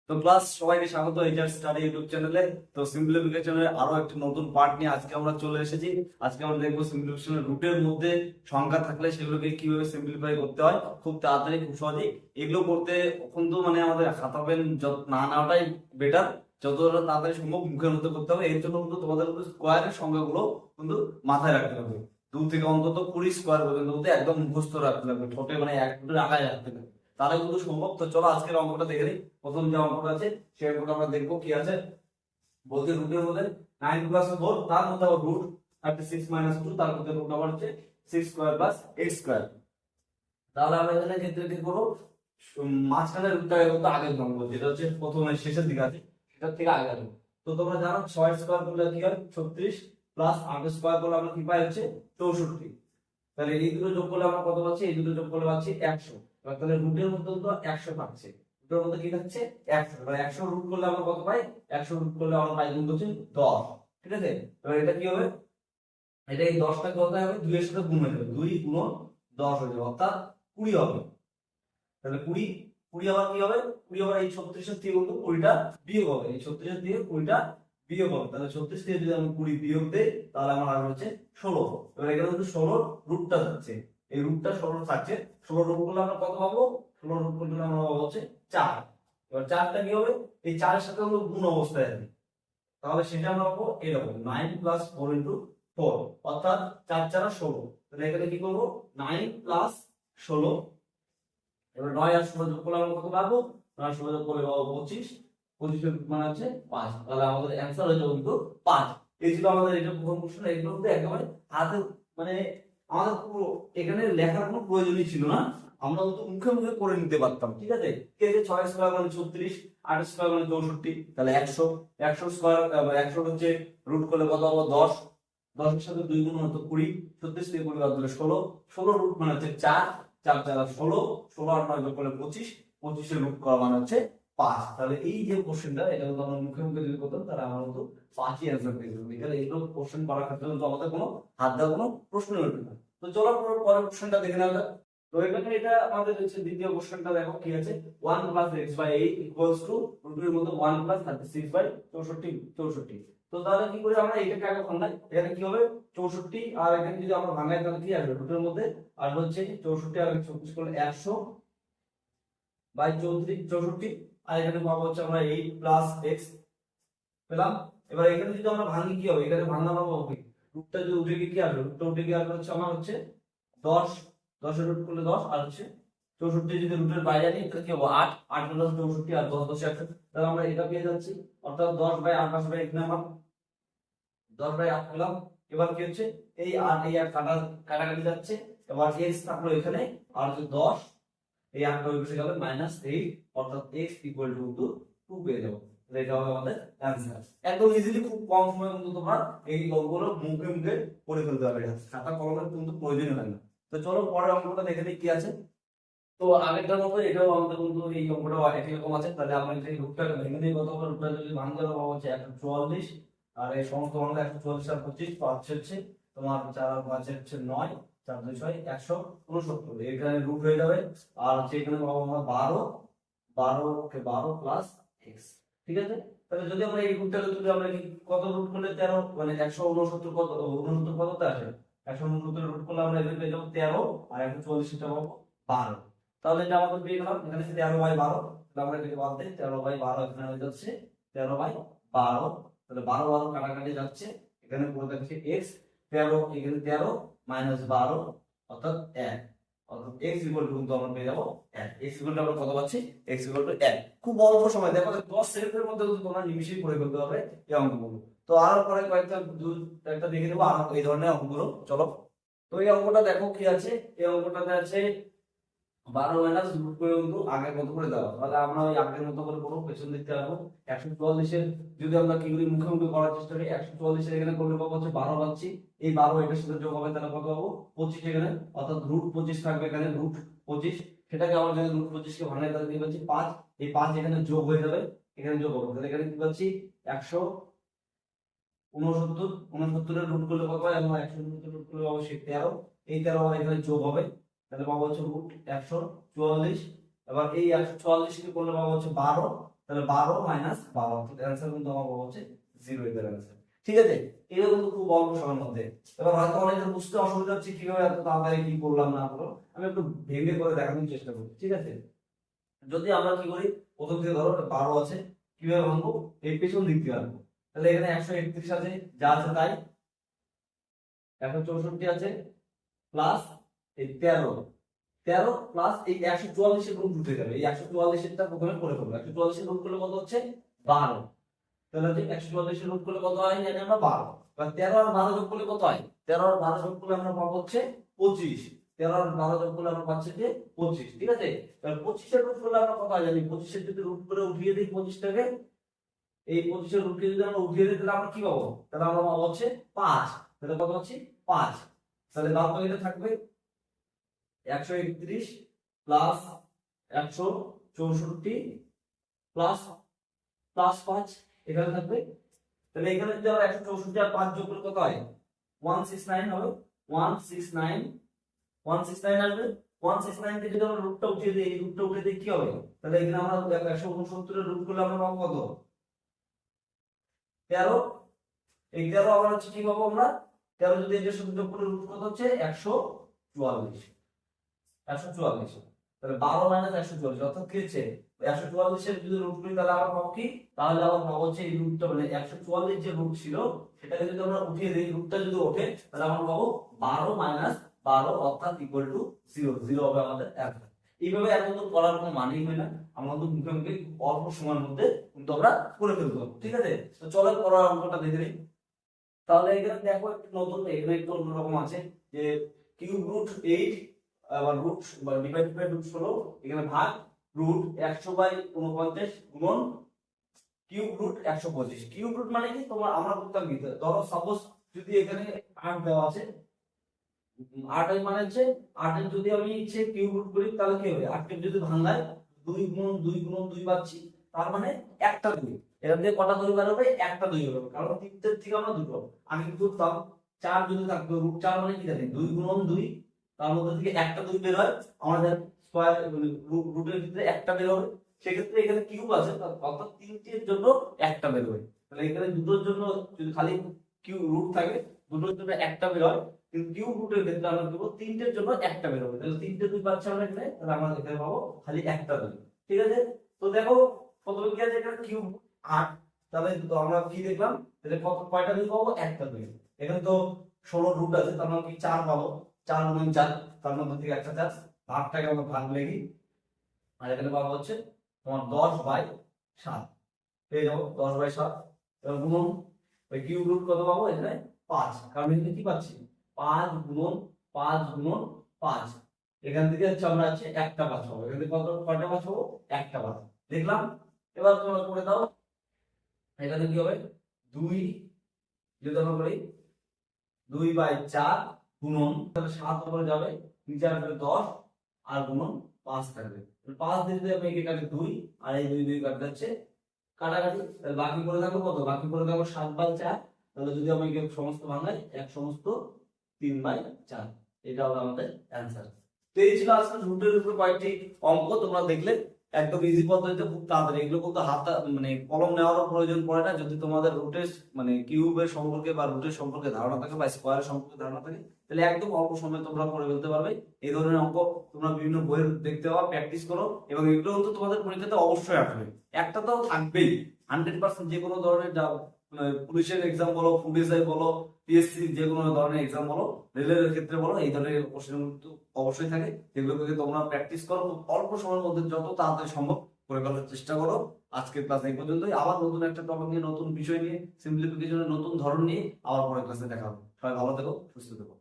তো ক্লাস সবাইকে স্বাগত এইচআর স্টাডি ইউটিউব চ্যানেলে। তো সিম্পলিফিকেশনের আরো একটি নতুন পার্ট নিয়ে আজকে আমরা চলে এসেছি। আজকে আমরা দেখবো সিম্পলিফিকেশনের রুটের মধ্যে সংখ্যা থাকলে সেগুলোকে কিভাবে সিম্পলিফাই করতে হয় খুব তাড়াতাড়ি খুব সহজেই। এগুলো করতে কিন্তু আমাদের খাতা পেন যত না নেওয়াটাই বেটার, যতটা তাড়াতাড়ি সম্ভব মুখের মধ্যে করতে হবে। এর জন্য কিন্তু তোমাদের স্কোয়ারের সংখ্যাগুলো কিন্তু মাথায় রাখতে হবে। 2 থেকে অন্তত 20 স্কোয়ার পর্যন্ত কিন্তু একদম মুখস্থ রাখতে হবে, ঠোঁটে এক দুটো আগায় রাখতে হবে, তাহলে কিন্তু সম্ভব। তো চলো আজকের অঙ্কটা দেখে নিই। প্রথম যে অঙ্কটা আছে সেই অঙ্কটা আমরা দেখবো কি আছে। বলতে রুটের মধ্যে 9 প্লাস 4, তার মধ্যে আবার রুট 36 মাইনাস 2, তার মধ্যে রুট আবার হচ্ছে 6 স্কয়ার প্লাস 8 স্কয়ার। তাহলে আমরা এখানে ক্ষেত্রে কি করব, মাঝখানের রুটটাকে কিন্তু আগে গণনা করব, যেটা হচ্ছে প্রথমে শেষের দিকে আছে সেটা থেকে আগে আসবে। তো তোমরা জানো 6 স্কয়ার করলে কি হয় 36, প্লাস 8 স্কয়ার করলে আমরা কি পাই হচ্ছে 64। তাহলে এই দুটো যোগ করলে আমরা কত পাচ্ছি, এই দুটো যোগ করলে পাচ্ছি 100। এবার তাহলে রুটের মধ্যে তো 100 থাকছে, রুটের মধ্যে কি থাকছে 100। এবার 100 রুট করলে আমরা কত পাই, 100 রুট করলে আমরা পাই কিন্তু হচ্ছে 10। ঠিক আছে, এবার এটা কি হবে, এটা এই 10টা কত হবে, 2 এর সাথে গুণ হয়ে যাবে, 2 গুণ 10 হয়ে যাবে, অর্থাৎ 20 হবে। তাহলে 20 20 আবার কি হবে, 20 আবার এই 36 এর থেকে কিন্তু 20টা বিয়োগ হবে, এই 36 এর থেকে 20টা বিয়োগ হবে। তাহলে 36 থেকে যদি আমি 20 বিয়োগ দেই তাহলে আমার আসবে হচ্ছে 16। এবার এখানে কিন্তু 16 রুটটা থাকছে, এই রুটটা 16 থাকছে। 16 রুট করলে আমরা কত পাবো, 16 রুট করলে আমরা পাবো হচ্ছে 4। এবার 4টা কি হবে, এই 4 এর সাথে আমরা গুণ অবস্থায় আছে, তাহলে সেটা আমরা পাবো এরকম 9 প্লাস 4 ইন্টু 4, অর্থাৎ 4 4 16। তাহলে এখানে কি করবো, 9 প্লাস 16। এবার 9 আর 16 যোগ করলে আমরা কত পাবো, 9 আর 16 যোগ করলে পাবো 25। 25 এর মানে হচ্ছে 5। তাহলে আমাদের অ্যানসার হয়ে যাবে কিন্তু 5। এই ছিল আমাদের এটা প্রথম কোশ্চেন। এগুলো কিন্তু একেবারে হাতে মানে আমাদের পুরো এখানে লেখার কোনো প্রয়োজনই ছিল না, আমরা তো মুখে মুখে করে নিতে পারতাম। ঠিক আছে, কে যে 6 স্কয়ার মানে 36, 8 স্কয়ার মানে 64, তাহলে 100। 100 স্কয়ার 100 হচ্ছে রুট করলে কত হবে 10, 10 এর সাথে 2 গুণ হতো 20, 36 থেকে 20 বাদ দিলে 16, 16 রুট মানে হচ্ছে 4, 4 4 16, 16 আর 9 যোগ করলে 25, 25 এর রুট করা মানে হচ্ছে 5। তাহলে এই যে কোশ্চেনটা এটা কিন্তু আমরা মুখে মুখে যদি করতাম তাহলে আমরা কিন্তু 5ই অ্যানসার পেয়ে যেতাম। এখানে এইগুলো কোশ্চেন করার ক্ষেত্রে কিন্তু আমাদের কোনো হাত দেওয়ার কোনো প্রশ্নই ওঠে না। তো চলো পরের কোশ্চেনটা দেখে নেওয়া যাক। তো এখানে এটা আমাদের হচ্ছে দ্বিতীয় কোশ্চেনটা, দেখো কি আছে, 1 plus x by 8 equals to রুটের মধ্যে 1 প্লাস 36 বাই 64। তো তাহলে কি করে আমরা এটাকে আগে ভাঙাই, এখানে কি হবে 64, আর এখানে যদি আমরা ভাঙাই তাহলে কি আসবে রুটের মধ্যে, আর হচ্ছে 64 আর 34 করলে 100 বাই 64। আর এখানে পাবো হচ্ছে আমরা 8 প্লাস এক্স পেলাম। এবার এখানে যদি আমরা ভাঙি কি হবে, এখানে ভাঙা পাবো কি, রুটটা যদি উঠে গিয়ে কি আসবে, রুটটা উঠে গিয়ে আসবে হচ্ছে আমার হচ্ছে 10, 10 এর রুট করলে 10, আর হচ্ছে 64 যদি রুটের বাইরে আনি তাহলে কি হবে 8, 8 প্লাস 64 আর 10 10 100। তাহলে আমরা এটা পেয়ে যাচ্ছি, অর্থাৎ 10 বাই 8 আসবে এখানে আমার 10 বাই 8 পেলাম। এবার কি হচ্ছে এই 8 এই 8 কাটাকাটি যাচ্ছে, এবার x থাকলো এখানে, আর হচ্ছে 10 এই 8 ওই পাশে গেলে -8, অর্থাৎ x ইকুয়াল টু 2 পেয়ে যাবো। এটা হবে আমাদের অ্যানসার। একদম ইজিলি খুব কম সময়ে কিন্তু তোমরা এই অঙ্কগুলো মুখে মুখে করে ফেলতে পারবে, খাতা কলমের কিন্তু প্রয়োজনই হয় না। তো চলো পরের অঙ্কটা দেখে নিই কি আছে। তো আগেরটার মতো এটাও আমাদের কিন্তু এই অঙ্কটা একই রকম আছে। তাহলে আমরা এই রূপটাকে ভেঙে দিই, কত হবে রূপটা যদি ভাঙতে পাবো হচ্ছে 144, আর এই সমস্ত বাংলা 144 আর 25 5 হচ্ছে তোমার 4 আর 5 হচ্ছে 9, 4 2 6 169। এখানে রুট হয়ে যাবে, আর হচ্ছে এখানে পাবো আমরা 12, 12 কে 12 প্লাস x। ঠিক আছে, তাহলে যদি আমরা এই রুটটাকে যদি আমরা কত রুট করলে 13 মানে 169 কত 69 কততে আসে, 169 রুট করলে আমরা এখানে পেয়ে যাবো 13, আর 144 টা পাবো 12। তাহলে এটা আমাদের পেয়ে গেলাম এখানে 13 বাই 12। তাহলে আমরা এটাকে বাদ দিই, 13 বাই 12 এখানে হয়ে যাচ্ছে 13 বাই 12। তাহলে 12 12 কাটাকাটি যাচ্ছে, এখানে পুরো থাকছে x, 13 এখানে 13 মাইনাস 12 অর্থাৎ 1, অর্থাৎ x ইকুয়াল টু কিন্তু আমরা পেয়ে যাবো 1। x ইকুয়াল টু আমরা কত পাচ্ছি, x ইকুয়াল টু 1। খুব অল্প সময়, দেখো 10 সেকেন্ডের মধ্যে কিন্তু তোমরা নিমিশেই করে ফেলতে পারবে এই অঙ্কগুলো। তো আর পরে কয়েকটা দেখে দেবো আর এই ধরনের অঙ্কগুলো। চলো, তো এই অঙ্কটা দেখো কি আছে, এই অঙ্কটাতে আছে 12 মাইনাস রুট করে কিন্তু আগের মতো করে দেওয়া। তাহলে আমরা ওই আগের মতো করে করবো, পেছন দিকতে রাখবো 144 এর যদি আমরা কি করি মুখে মুখে করার চেষ্টা করি, 144 এর এখানে করলে পাবো হচ্ছে 12 পাচ্ছি, এই 12 এটার সাথে যোগ হবে তাহলে কত পাবো 25 এখানে, অর্থাৎ রুট 25 থাকবে এখানে, রুট 25। সেটাকে আমরা যদি রুট 25 কে ভাঙাই তাহলে কি পাচ্ছি 5, এই 5 এখানে যোগ হয়ে যাবে, এখানে যোগ হবে, তাহলে এখানে কি পাচ্ছি 169। 69 এর রুট করলে কত হয়, আমরা 169 রুট করলে অবশ্যই 13, এই 13 আবার এখানে যোগ হবে, তাহলে পাবো হচ্ছে রুট 144। এবার এই 144 কে করলে পাবো হচ্ছে 12, তাহলে 12 মাইনাস 12 অর্থাৎ অ্যান্সার কিন্তু আমার পাবো হচ্ছে 0 এর অ্যান্সার। ঠিক আছে, এটা কিন্তু খুব অল্প সময়ের মধ্যে। এবার হয়তো অনেকের বুঝতে অসুবিধা হচ্ছে কিভাবে এত তাড়াতাড়ি কি করলাম না করলাম, আমি একটু ভেঙে করে দেখানোর চেষ্টা করি। ঠিক আছে, যদি আমরা কি করি, প্রথম থেকে ধরো 12 আছে, কিভাবে ভাঙবো, এই পেছন দিক দিয়ে আনবো। তাহলে এখানে 131 আছে, যা আছে তাই, 164 আছে, প্লাস এই 13 প্লাস এই 144 এর রুট উঠে যাবে। এই 144 এরটা প্রথমে করে ফেলবো। 144 এর রুট করলে কত হচ্ছে 12। তাহলে হচ্ছে 144 এর রুট করলে কত হয় জানি আমরা 12। আর 13 আর 12 যোগ করলে কত হয়, 13 আর 12 যোগ করলে আমরা পাবো হচ্ছে 25। 13 আর 12 যোগ করলে আমরা পাচ্ছি যে 25। ঠিক আছে, তাহলে 25 এর রুট করলে আমরা কত হয় জানি, 25 এর যদি রুট করে উঠিয়ে দিই 25 টাকে, এই 25 এর রুটকে যদি আমরা উঠিয়ে দিই তাহলে আমরা কি পাবো, তাহলে আমরা পাবো হচ্ছে 5। তাহলে কত হচ্ছে 5। তাহলে বাকি থাকবে 131 প্লাস 164 প্লাস প্লাস 5 এখানে থাকবে। তাহলে এখানে যদি আমরা 164 আর 5 যোগ করি কত হয়, 169 হবে। 169 আসবে। 169 থেকে যদি আমরা রুটটা উঠিয়ে দিই, এই রুটটা উঠিয়ে দিই কি হবে, তাহলে এখানে আমরা 169 এর রুট করলে আমরা পাবো কত, 13। এই 13 আবার হচ্ছে কি পাবো আমরা, 13 যদি এটার সাথে যোগ করে রুট কত হচ্ছে 144। তাহলে 12 মাইনাস 144 অর্থাৎ কি হচ্ছে 144 এর যদি রুট করি তাহলে আমরা পাবো কি, তাহলে আবার পাবো হচ্ছে এই রুটটা, মানে 144 যে রুট ছিল সেটাকে যদি আমরা উঠিয়ে দিই, রুটটা যদি ওঠে তাহলে আমরা পাবো 12 মাইনাস 12 অর্থাৎ ইকুয়াল টু 0। 0 হবে আমাদের অ্যান্সার। এইভাবে এত তো করার কোনো মানেই হয় না, আমরা তো মুখে মুখে অল্প সময়ের মধ্যে কিন্তু আমরা করে ফেলতে পারবো। ঠিক আছে, তো চলো পরের অঙ্কটা দেখে নিই। তাহলে এখানে দেখো একটু নতুন, এখানে একটু অন্যরকম আছে যে কিউব রুট 8 আবার রুট ডিভাইড বাই রুট 16, এখানে ভাগ রুট 100/49 গুণন কিউব রুট 125। কিউব রুট মানে কি, তোমরা আমরা করতাম কি, ধরো সাপোজ যদি এখানে 8 দেওয়া আছে, 8 এর মানে হচ্ছে 8 এর যদি আমি ইচ্ছে কিউব রুট করি তাহলে কি হবে, 8 কে যদি ভাঙাই 2 গুণন 2 গুণন 2 পাচ্ছি, তার মানে একটা 2। এখান থেকে কটা 2 বের হবে, একটা 2 বের হবে, কারণ তিনটের থেকে আমরা দুটো। আমি কি করতাম, 4 যদি থাকতো, রুট 4 মানে কি জানি 2 গুণন 2, তার মধ্যে থেকে একটা 2 বের হয়, আমাদের স্কয়ার মানে রুটের ভিতরে একটা বের হবে। সেক্ষেত্রে এখানে কিউব আছে অর্থাৎ তিনটের জন্য একটা বের হবে। তাহলে এখানে দুটোর জন্য যদি খালি কিউব রুট থাকে, দুটোর জন্য একটা বের হয়, কিন্তু কিউব রুটের ক্ষেত্রে আমরা দেবো তিনটের জন্য একটা বের হবে। তাহলে তিনটে 2 পাচ্ছি আমরা এখানে, তাহলে আমরা এখানে পাবো খালি একটা 2। ঠিক আছে, তো দেখো প্রথমে কি আছে, এখানে কিউব 8, তাহলে তো আমরা কি দেখলাম, তাহলে কয়টা 2 পাবো, একটা 2। এখানে তো 16 রুট আছে, তার মানে কি 4 পাবো, 4 গুণ 4, তার মধ্যে থেকে একটা 4, ভাগটাকে আমরা ভাগ লিখি, আর এখানে পাবো হচ্ছে তোমার 10/7 পেয়ে যাবো, 10/7। এবার গুণন ওই কিউব রুট কত পাবো, এখানে 5, কারণ এখানে কি পাচ্ছি 5 গুণন 5 গুণন 5, এখান থেকে হচ্ছে আমরা হচ্ছে একটা 5 পাবো। এখানে কয়টা 5 পাবো, একটা 5 দেখলাম। এবার তোমরা করে দাও, এখানে কি হবে 2 যদি আমরা করি 2/4 গুণন, তাহলে 7 উপরে যাবে, নিচে আসবে 10 আর গুণন 5 থাকবে। 5 দিয়ে যদি আমি একে কাটি 2 আর এই 2 2 কাটতে যাচ্ছে কাটাকাটি, তাহলে বাকি করে থাকবো কত, বাকি করে থাকবো 7/4। তাহলে যদি আমি একে সমস্ত ভাঙাই, এক সমস্ত 3/4, এটা হবে আমাদের অ্যান্সার। তো এই ছিল আজকে রুটের উপর কয়েকটি অঙ্ক, তোমরা দেখলে একদম ইজি পদ্ধতিতে খুব তাড়াতাড়ি। এগুলো কিন্তু হাত মানে কলম নেওয়ারও প্রয়োজন পড়ে না, যদি তোমাদের রুটের মানে কিউবের সম্পর্কে বা রুটের সম্পর্কে ধারণা থাকে বা স্কোয়ারের সম্পর্কে ধারণা থাকে, তাহলে একদম অল্প সময়ে তোমরা করে ফেলতে পারবে। এই ধরনের অঙ্ক তোমরা বিভিন্ন বইয়ের দেখতে পাও, প্র্যাকটিস করো, এবং এগুলো কিন্তু তোমাদের পরীক্ষাতে অবশ্যই আসবে। একটা তো থাকবেই 100%, যে কোনো ধরনের পুলিশের এক্সাম বলো, ফুড এসআই বলো, পিএসসি যে কোনো ধরনের এক্সাম বলো, রেলের ক্ষেত্রে বলো, এই ধরনের কোশ্চেন কিন্তু অবশ্যই থাকে, যেগুলোকে তোমরা প্র্যাকটিস করো, খুব অল্প সময়ের মধ্যে যত তাড়াতাড়ি সম্ভব করে ফেলার চেষ্টা করো। আজকের ক্লাস এই পর্যন্তই, আবার নতুন একটা টপিক নিয়ে, নতুন বিষয় নিয়ে, সিম্পলিফিকেশনের নতুন ধরন নিয়ে আবার পরের ক্লাসে দেখা হবে। সবাই ভালো থেকো, সুস্থ থেকো।